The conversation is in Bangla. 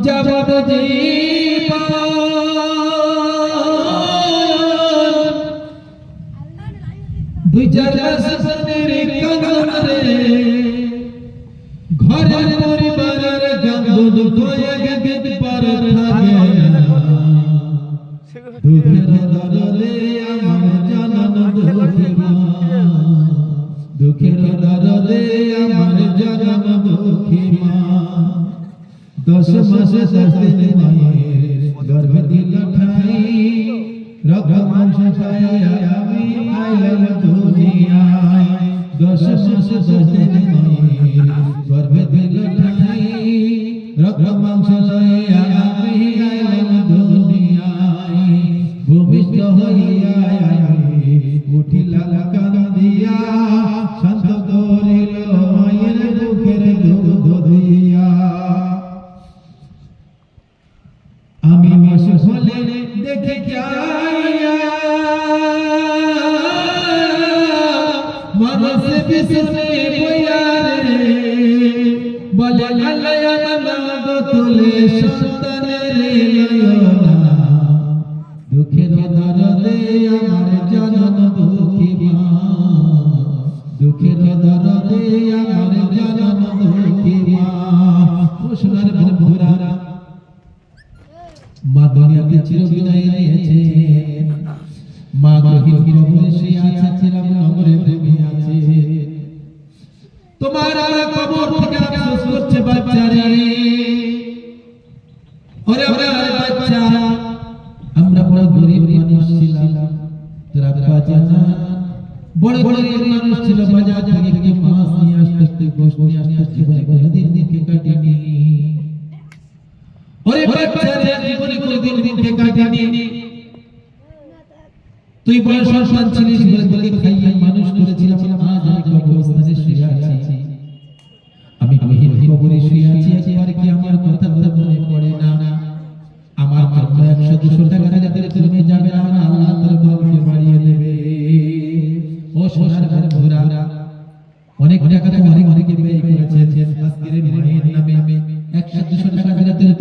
যাবত জীবন দুই চার মাস বনের কাঁদন রে ঘরের পরিবারের কাঁদন কয়েক দিন পর থাকে না দুঃখের দরদে আমার জানান দুঃখী মা দুঃখের দরদে আমার জানান দুঃখী মা 10 মাসে 10 দিন মায়ের গর্ভে দিল ঠাই রক্ত মাংস খাইয়া আমি আইলাম দুনিয়ায় 10 মাসে 10 দিন মায়ের গর্ভে দিল ঠাই রক্ত মাংস খাইয়া আমি আইলাম দুনিয়ায় ভূমিষ্ঠ হইয়া আমি উঠিলাম কান্দিয়া শান্ত করিল মায়ের বুকের দুধ দিয়া আমি মাস হলে দেখে যাইয়া মানুষ পিছনে বইয়া রে বলে আল্লাহ আমার তুলে সন্তানের লয়না দুঃখের দরদে আমার জানান দুঃখী মা দুঃখের দরদে আমার জানান দুঃখী মা সোনার বন্ধুরা মা দুনিয়াতে চিরবিদায় নিয়েছে মা গহীন কবরে শুয়ে আছে চিরানগরে প্রেমে আছে তোমার আমার কবর থেকে আফসোস করছে বাচ্চারে ওরে আমার বাচ্চা আমরা বড় গরিব মানুষ ছিলাম তোরা বাজানা বড় গরিব মানুষ ছিল বাজার থেকে মাছ নিয়ে আসতে গোশত নিয়ে আসতে জীবনে কোনোদিন দিনকে কাটিনি ওরে বাচ্চারে জীবনে কোনোদিন দিনকে কাটিনি তুই বড় সন্তান ছিলিস বলে তোকে খাইয়ে মানুষ করেছিলাম আজ আমি কবরস্থানে শুয়ে আছি আমি গহীন কবরে শুয়ে আছি একবার কি আমার কথা মনে পড়ে না আমার জন্য 100-200 টাকা দিলে তুমি যাবে না আল্লাহ তোর কবরকে বাড়িয়ে দেবে ও সোনার বন্ধুরা অনেক টাকা তো অনেকে ব্যয় করেছেন আজকের মায়ের নামে 100-200 টাকা দিলে